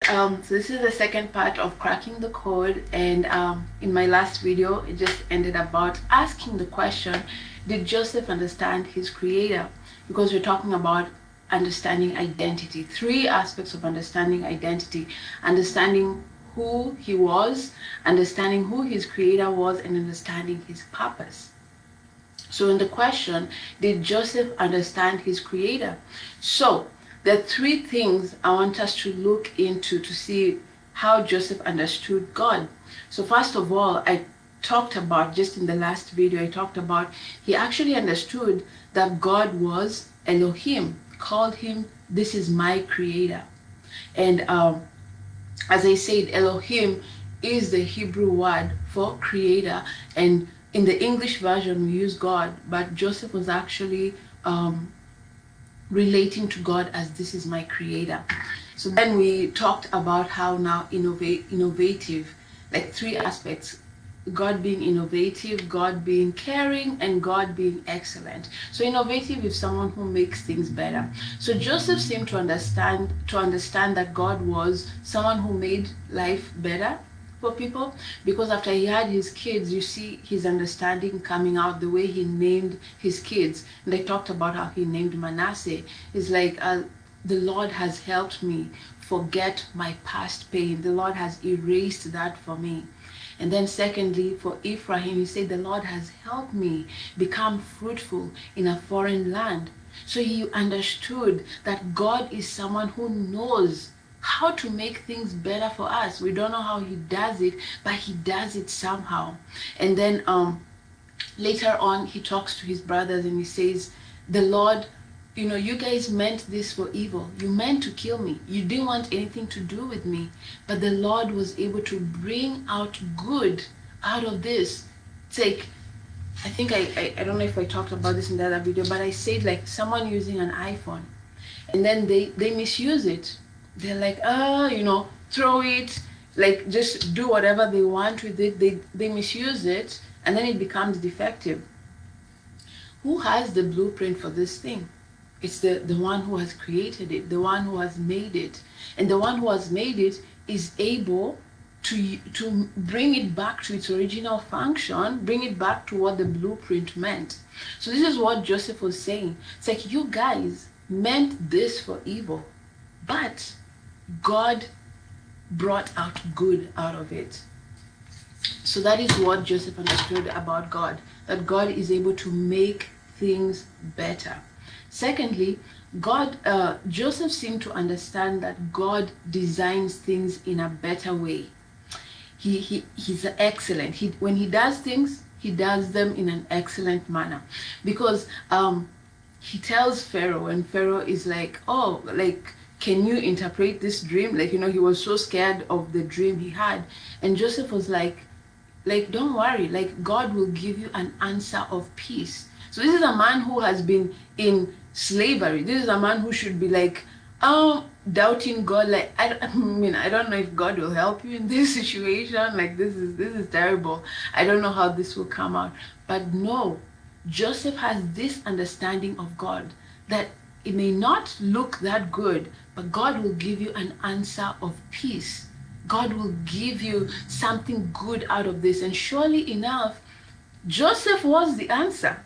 So this is the second part of cracking the code, and in my last video it just ended about asking the question, did Joseph understand his creator? Because we're talking about understanding identity, three aspects of understanding identity: understanding who he was, understanding who his creator was, and understanding his purpose. So in the question, did Joseph understand his creator? So there are three things I want us to look into to see how Joseph understood God. So first of all, I talked about, just in the last video, I talked about he actually understood that God was Elohim, called him, this is my creator. And as I said, Elohim is the Hebrew word for creator, and in the English version we use God, but Joseph was actually relating to God as this is my creator. So then we talked about how now innovative, like three aspects: God being innovative, God being caring, and God being excellent. So innovative is someone who makes things better. So Joseph seemed to understand that God was someone who made life better for people, because after he had his kids, you see his understanding coming out, the way he named his kids. And they talked about how he named Manasseh. It's like, the Lord has helped me forget my past pain. The Lord has erased that for me. And then secondly, for Ephraim, he said, the Lord has helped me become fruitful in a foreign land. So he understood that God is someone who knows how to make things better for us. We don't know how he does it, but he does it somehow. And then later on, he talks to his brothers and he says, the Lord, you guys meant this for evil. You meant to kill me. You didn't want anything to do with me. But the Lord was able to bring out good out of this. It's like, I think I don't know if I talked about this in the other video, but I said, like, someone using an iPhone and then they misuse it. They're like, throw it, like just do whatever they want with it. They misuse it and then it becomes defective. Who has the blueprint for this thing? It's the one who has created it, the one who has made it. And the one who has made it is able to bring it back to its original function, bring it back to what the blueprint meant. So this is what Joseph was saying. It's like, you guys meant this for evil, but God brought out good out of it. So that is what Joseph understood about God, that God is able to make things better. Secondly, Joseph seemed to understand that God designs things in a better way. He's excellent. When he does things, he does them in an excellent manner, because he tells Pharaoh, and Pharaoh is like, oh, like, can you interpret this dream? Like, he was so scared of the dream he had. And Joseph was like, don't worry, like, God will give you an answer of peace. So this is a man who has been in slavery. This is a man who should be like, doubting God. Like, I don't know if God will help you in this situation. Like, this is terrible. I don't know how this will come out. But no, Joseph has this understanding of God, that it may not look that good, but God will give you an answer of peace. God will give you something good out of this. And surely enough, Joseph was the answer.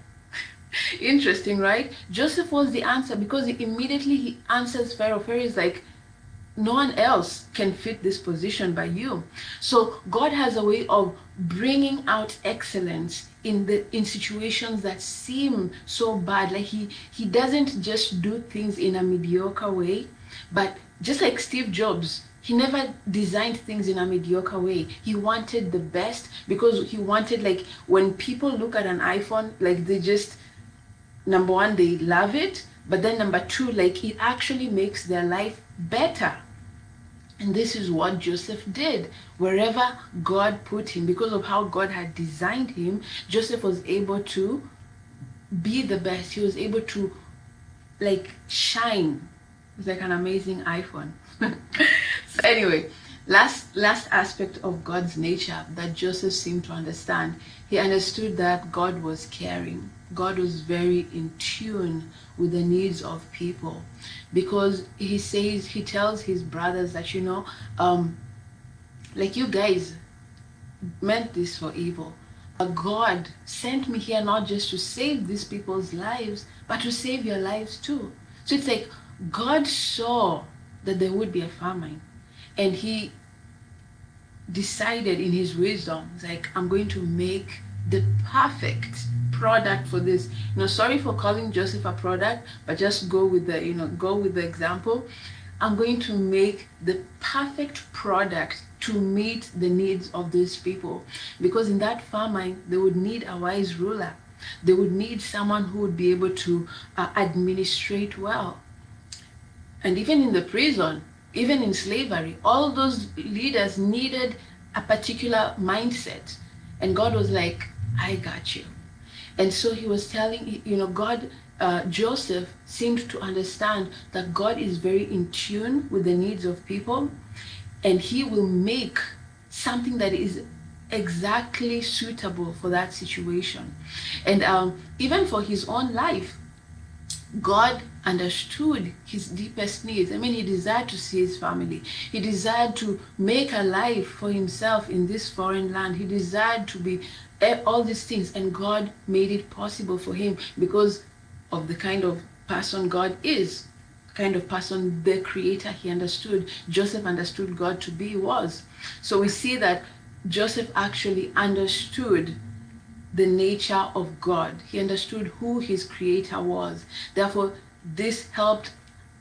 Interesting, right? Joseph was the answer, because he answers Pharaoh. Pharaoh is like, no one else can fit this position but you. So God has a way of bringing out excellence in situations that seem so bad. Like he doesn't just do things in a mediocre way, but just like Steve Jobs, he never designed things in a mediocre way. He wanted the best, because he wanted, like, when people look at an iPhone, like, they just, number one, they love it, but then number two, like, it actually makes their life better. And this is what Joseph did. Wherever God put him, because of how God had designed him, Joseph was able to be the best. He was able to, like, shine. It's like an amazing iPhone. So anyway, last aspect of God's nature that Joseph seemed to understand. He understood that God was caring. God was very in tune with the needs of people, because he tells his brothers that, like, you guys meant this for evil, but God sent me here not just to save these people's lives, but to save your lives too. So it's like God saw that there would be a famine, and he decided in his wisdom, like, I'm going to make the perfect product for this. Sorry for calling Joseph a product, but just go with the example. I'm going to make the perfect product to meet the needs of these people, because in that famine they would need a wise ruler. They would need someone who would be able to administrate well. And even in the prison, even in slavery, all those leaders needed a particular mindset. And God was like, I got you. And so he was telling, Joseph seemed to understand that God is very in tune with the needs of people, and he will make something that is exactly suitable for that situation. And even for his own life, God understood his deepest needs. I mean, he desired to see his family. He desired to make a life for himself in this foreign land. He desired to be all these things, and God made it possible for him because of the kind of person God is, kind of person the Creator he understood, Joseph understood God to be was. So we see that Joseph actually understood the nature of God. He understood who his Creator was. Therefore, this helped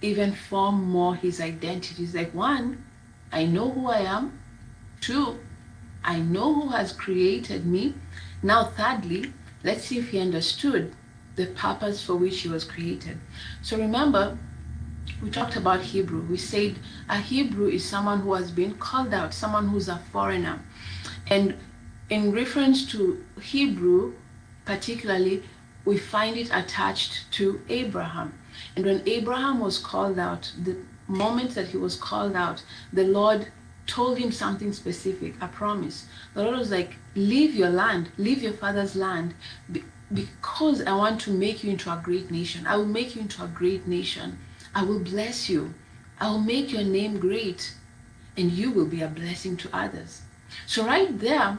even form more his identity. It's like, one, I know who I am. Two, I know who has created me. Now, thirdly, let's see if he understood the purpose for which he was created. So remember, we talked about Hebrew. We said a Hebrew is someone who has been called out, someone who's a foreigner. And in reference to Hebrew, particularly, we find it attached to Abraham. And when Abraham was called out, the moment that he was called out, the Lord told him something specific, a promise. The Lord was like, leave your land, leave your father's land, because I want to make you into a great nation. I will make you into a great nation. I will bless you. I will make your name great, and you will be a blessing to others. So right there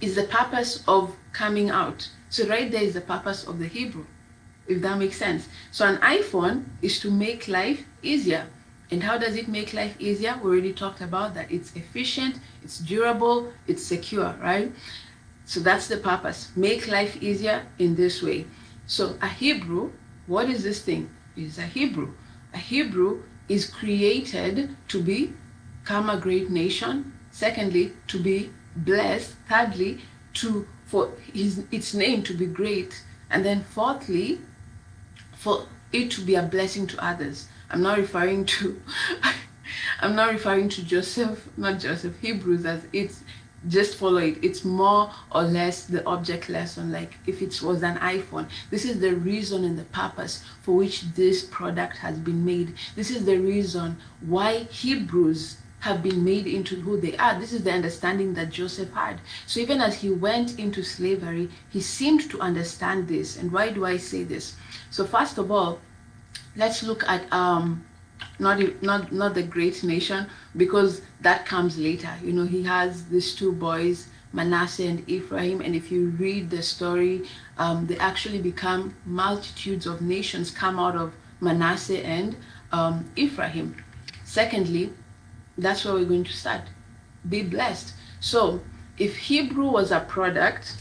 is the purpose of coming out. So right there is the purpose of the Hebrew, if that makes sense. So an iPhone is to make life easier. And how does it make life easier? We already talked about that. It's efficient, it's durable, it's secure, right? So that's the purpose. Make life easier in this way. So a Hebrew, what is this thing? It's a Hebrew. A Hebrew is created to become a great nation. Secondly, to be blessed. Thirdly, for its name to be great. And then fourthly, for it to be a blessing to others. I'm not referring to Joseph, not Joseph, Hebrews, as it's just follow it. It's more or less the object lesson. Like if it was an iPhone, this is the reason and the purpose for which this product has been made. This is the reason why Hebrews have been made into who they are. This is the understanding that Joseph had. So even as he went into slavery, he seemed to understand this. And why do I say this? So first of all, let's look at not the great nation, because that comes later. He has these two boys, Manasseh and Ephraim, and if you read the story, they actually become multitudes of nations come out of Manasseh and Ephraim. Secondly, that's where we're going to start. Be blessed. So if Hebrew was a product,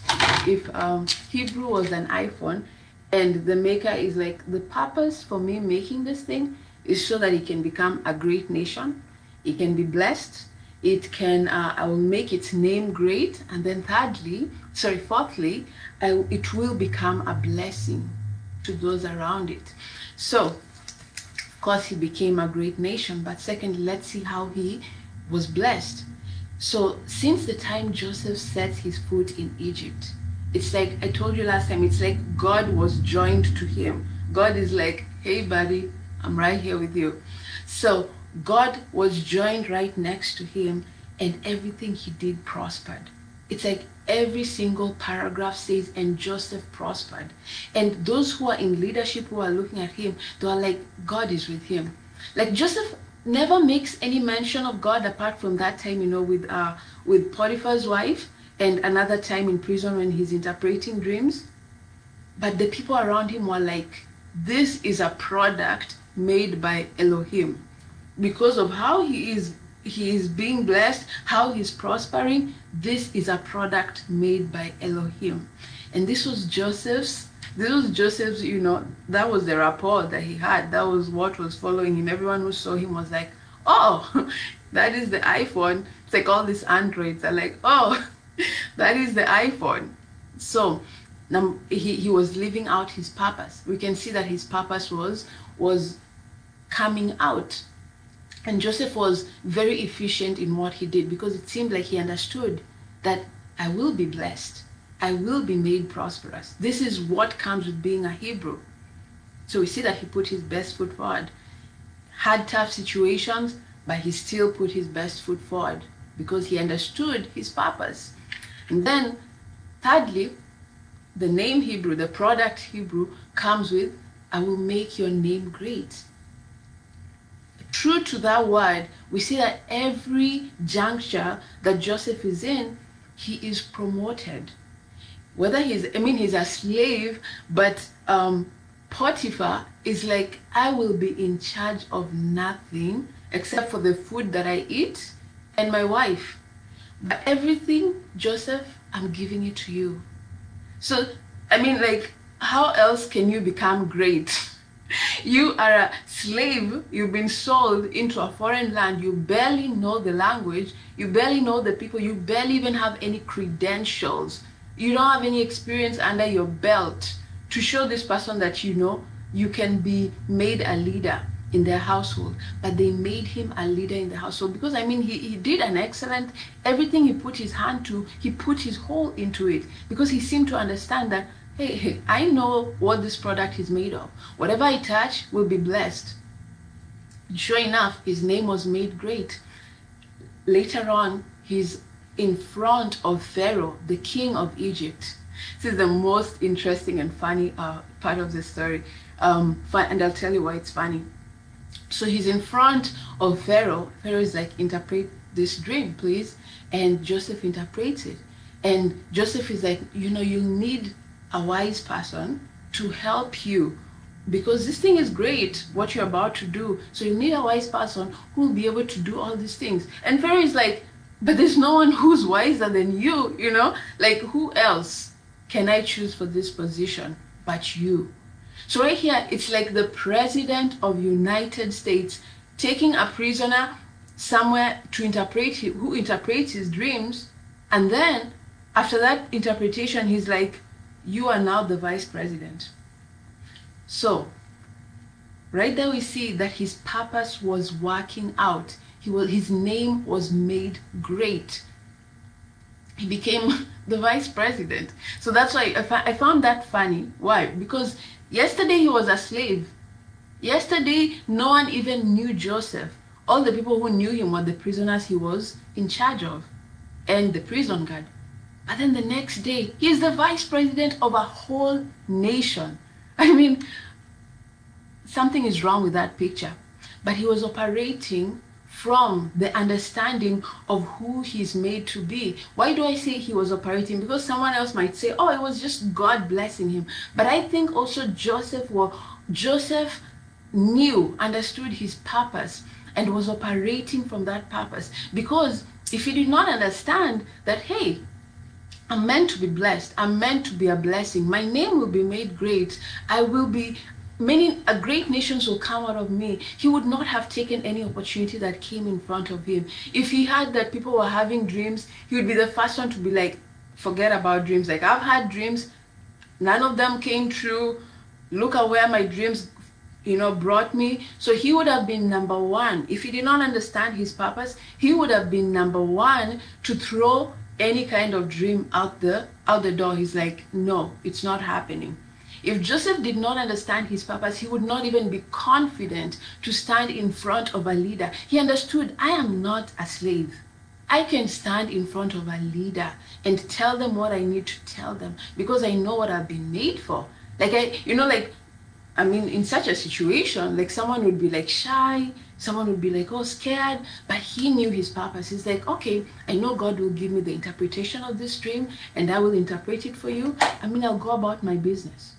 if Hebrew was an iPhone, and the maker is like, the purpose for me making this thing is so that it can become a great nation, it can be blessed, it can, I will make its name great, and then fourthly, it will become a blessing to those around it. So, of course, he became a great nation, but secondly, let's see how he was blessed. So, since the time Joseph set his foot in Egypt, it's like I told you last time, it's like God was joined to him. God is like, hey buddy, I'm right here with you. So God was joined right next to him, and everything he did prospered. It's like every single paragraph says, and Joseph prospered. And those who are in leadership who are looking at him, they are like, God is with him. Like Joseph never makes any mention of God apart from that time, with Potiphar's wife, and another time in prison when he's interpreting dreams. But the people around him were like, this is a product made by Elohim. Because of how he is being blessed, how he's prospering, this is a product made by Elohim. And this was Joseph's, that was the rapport that he had. That was what was following him. Everyone who saw him was like, oh, that is the iPhone. It's like all these Androids are like, oh, that is the iPhone. So now he was living out his purpose. We can see that his purpose was coming out. And Joseph was very efficient in what he did, because it seemed like he understood that I will be blessed. I will be made prosperous. This is what comes with being a Hebrew. So we see that he put his best foot forward. Had tough situations, but he still put his best foot forward because he understood his purpose. And then, thirdly, the name Hebrew, the product Hebrew, comes with, I will make your name great. True to that word, we see that every juncture that Joseph is in, he is promoted. Whether he's a slave, but Potiphar is like, I will be in charge of nothing except for the food that I eat and my wife. But everything, Joseph, I'm giving it to you. So, how else can you become great? You are a slave, you've been sold into a foreign land, you barely know the language, you barely know the people, you barely even have any credentials, you don't have any experience under your belt to show this person that you can be made a leader in their household. But they made him a leader in the household because he did an excellent, everything he put his hand to, he put his whole into it, because he seemed to understand that, hey, I know what this product is made of. Whatever I touch will be blessed. Sure enough, his name was made great. Later on, he's in front of Pharaoh, the king of Egypt. This is the most interesting and funny part of the story. And I'll tell you why it's funny. So he's in front of Pharaoh. Pharaoh is like, interpret this dream, please. And Joseph interprets it. And Joseph is like, you need a wise person to help you, because this thing is great, what you're about to do. So you need a wise person who will be able to do all these things. And Pharaoh is like, but there's no one who's wiser than you, Like, who else can I choose for this position but you? So right here, it's like the president of United States taking a prisoner somewhere who interprets his dreams. And then after that interpretation, he's like, you are now the vice president. So right there we see that his purpose was working out. His name was made great. He became the vice president. So that's why I found that funny. Why? Because yesterday he was a slave. Yesterday no one even knew Joseph. All the people who knew him were the prisoners he was in charge of and the prison guard. But then the next day, he's the vice president of a whole nation. Something is wrong with that picture. But he was operating from the understanding of who he's made to be. Why do I say he was operating? Because someone else might say, oh, it was just God blessing him. But I think also Joseph understood his purpose and was operating from that purpose. Because if he did not understand that, hey, I'm meant to be blessed, I'm meant to be a blessing, my name will be made great, a great nations will come out of me, he would not have taken any opportunity that came in front of him. If he had that people were having dreams, he would be the first one to be like, forget about dreams. Like, I've had dreams, none of them came true. Look at where my dreams brought me. So he would have been number one. If he did not understand his purpose, he would have been number one to throw any kind of dream out the door. He's like, no, it's not happening. If Joseph did not understand his purpose, he would not even be confident to stand in front of a leader. He understood, I am not a slave. I can stand in front of a leader and tell them what I need to tell them because I know what I've been made for. In such a situation, like someone would be like shy, someone would be like, oh, scared, but he knew his purpose. He's like, okay, I know God will give me the interpretation of this dream and I will interpret it for you. I'll go about my business.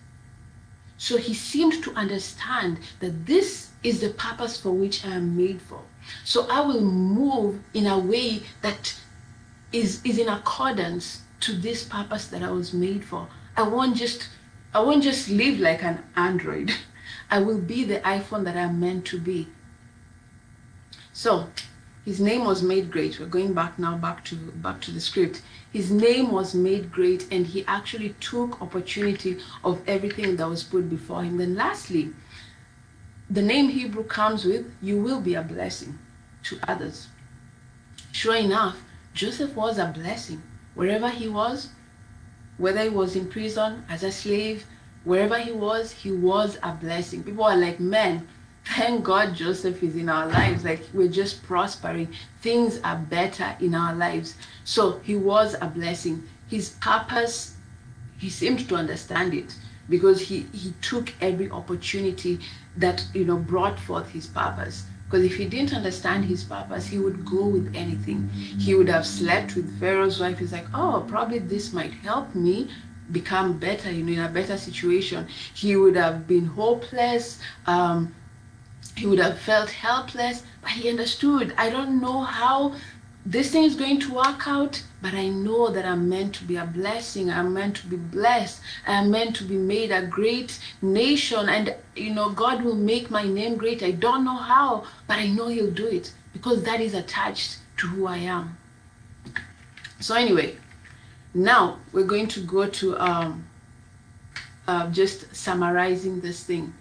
So he seemed to understand that this is the purpose for which I am made for. So I will move in a way that is in accordance to this purpose that I was made for. I won't just live like an Android. I will be the iPhone that I'm meant to be. So his name was made great. We're going back to the script. His name was made great, and he actually took opportunity of everything that was put before him. Then lastly, the name Hebrew comes with, you will be a blessing to others. Sure enough, Joseph was a blessing. Wherever he was, whether he was in prison, as a slave, wherever he was a blessing. People are like, man, thank God Joseph is in our lives. Like, we're just prospering. Things are better in our lives. So he was a blessing. His purpose, he seemed to understand it because he took every opportunity that, brought forth his purpose. Because if he didn't understand his purpose, he would go with anything. He would have slept with Pharaoh's wife. He's like, oh, probably this might help me become better, in a better situation. He would have been hopeless. He would have felt helpless, but he understood, I don't know how this thing is going to work out, but I know that I'm meant to be a blessing. I'm meant to be blessed. I'm meant to be made a great nation. And, God will make my name great. I don't know how, but I know he'll do it because that is attached to who I am. So anyway, now we're going to go to just summarizing this thing.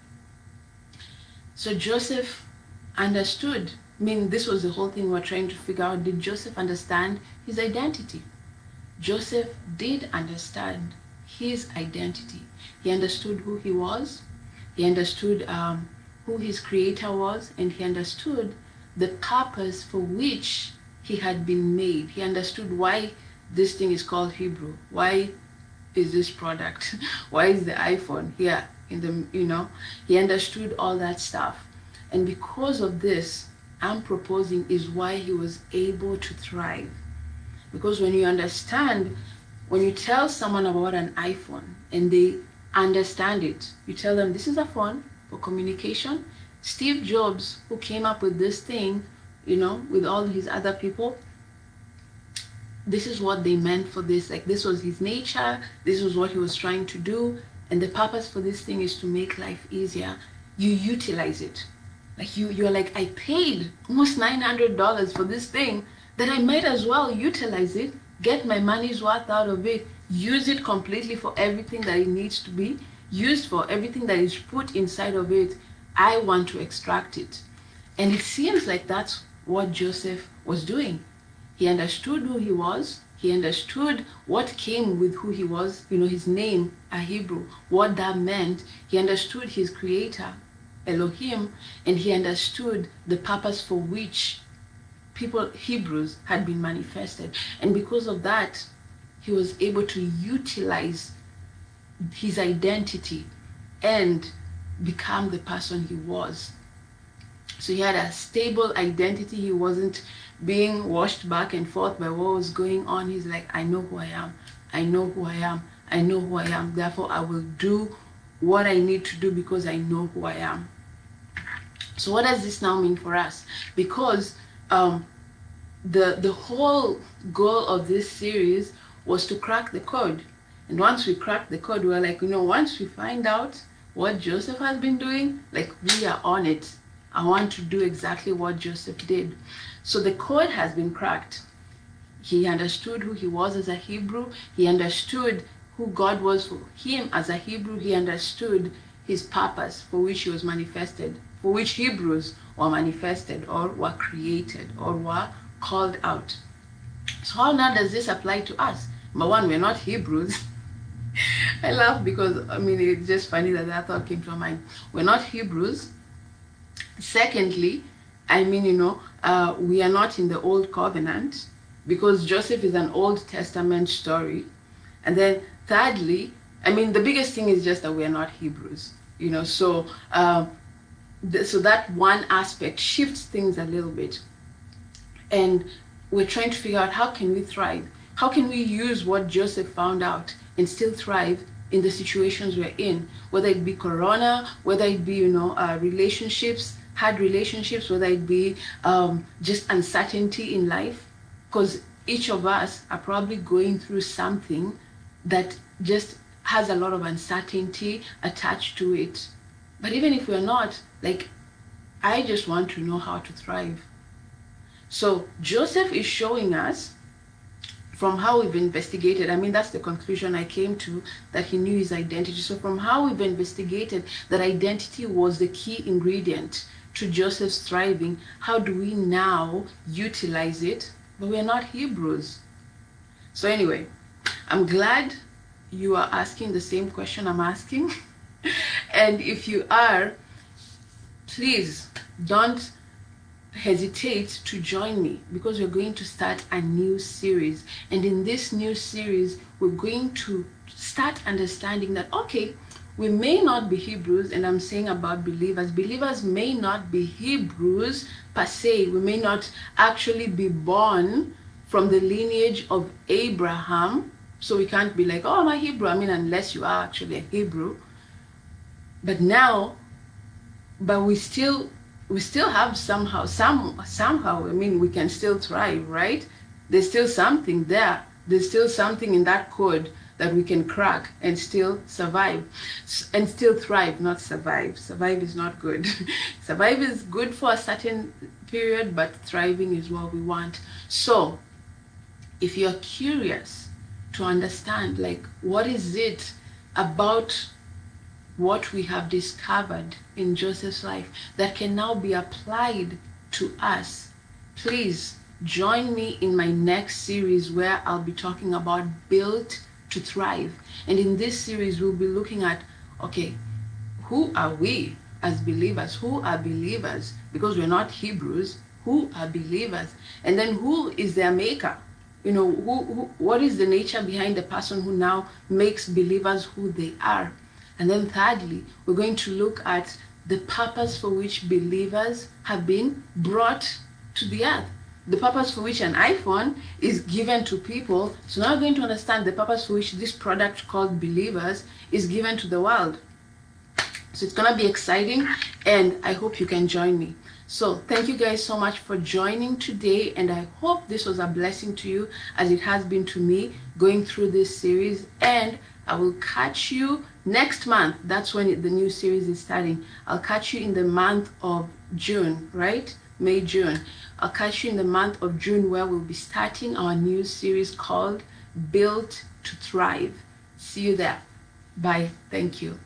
So Joseph understood. This was the whole thing we're trying to figure out. Did Joseph understand his identity? Joseph did understand his identity. He understood who he was. He understood who his creator was, and he understood the purpose for which he had been made. He understood why this thing is called Hebrew. Why is this product? Why is the iPhone here in the, he understood all that stuff. And because of this, I'm proposing is why he was able to thrive. Because when you understand, when you tell someone about an iPhone and they understand it, you tell them this is a phone for communication. Steve Jobs, who came up with this thing, with all his other people, this is what they meant for this. Like, this was his nature. This was what he was trying to do. And the purpose for this thing is to make life easier. You utilize it. Like you're like, I paid almost $900 for this thing, that I might as well utilize it, get my money's worth out of it, use it completely for everything that it needs to be used for, everything that is put inside of it. I want to extract it. And it seems like that's what Joseph was doing. He understood who he was. He understood what came with who he was, his name, a Hebrew, what that meant. He understood his creator, Elohim, and he understood the purpose for which Hebrews had been manifested. And because of that, he was able to utilize his identity and become the person he was. So he had a stable identity. He wasn't being washed back and forth by what was going on. He's like, I know who I am. I know who I am. I know who I am. Therefore, I will do what I need to do because I know who I am. So what does this now mean for us? Because the whole goal of this series was to crack the code. And once we crack the code, we're like, once we find out what Joseph has been doing, like, we are on it. I want to do exactly what Joseph did. So the code has been cracked. He understood who he was as a Hebrew. He understood who God was for him as a Hebrew. He understood his purpose for which he was manifested, for which Hebrews were manifested or were created or were called out. So how now does this apply to us? Number one, we're not Hebrews. I laugh because, I mean, it's just funny that that thought came to my mind. We're not Hebrews. Secondly, I mean, we are not in the Old Covenant, because Joseph is an Old Testament story. And then thirdly, I mean, the biggest thing is just that we are not Hebrews, so so that one aspect shifts things a little bit. And we're trying to figure out, how can we thrive? How can we use what Joseph found out and still thrive in the situations we're in, whether it be Corona, whether it be, relationships, hard relationships, whether it be just uncertainty in life, because each of us are probably going through something that just has a lot of uncertainty attached to it. But even if we're not, like, I just want to know how to thrive. So Joseph is showing us, from how we've investigated, I mean, that's the conclusion I came to, that he knew his identity. So from how we've investigated that identity was the key ingredient to Joseph's thriving, how do we now utilize it? But we're not Hebrews. So anyway, I'm glad you are asking the same question I'm asking. And if you are, please don't hesitate to join me, because we're going to start a new series. And in this new series, we're going to start understanding that, okay, we may not be Hebrews, and I'm saying about believers. Believers may not be Hebrews per se. We may not actually be born from the lineage of Abraham. So we can't be like, oh, I'm a Hebrew. I mean, unless you are actually a Hebrew. But we still have somehow, I mean, we can still thrive, right? There's still something there. There's still something in that code that we can crack and still survive, and still thrive, not survive. Survive is not good. Survive is good for a certain period, but thriving is what we want. So if you're curious to understand, like, what is it about what we have discovered in Joseph's life that can now be applied to us, please join me in my next series, where I'll be talking about Built to Thrive. And in this series, we'll be looking at, okay, who are we as believers? Who are believers? Because we're not Hebrews. Who are believers? And then who is their maker? What is the nature behind the person who now makes believers who they are? And then thirdly, we're going to look at the purpose for which believers have been brought to the earth. The purpose for which an iPhone is given to people. So now we're going to understand the purpose for which this product called Believers is given to the world. So it's going to be exciting, and I hope you can join me. So thank you guys so much for joining today, and I hope this was a blessing to you, as it has been to me going through this series. And I will catch you next month. That's when the new series is starting. I'll catch you in the month of June, right? May, June. I'll catch you in the month of June, where we'll be starting our new series called Built to Thrive. See you there. Bye. Thank you.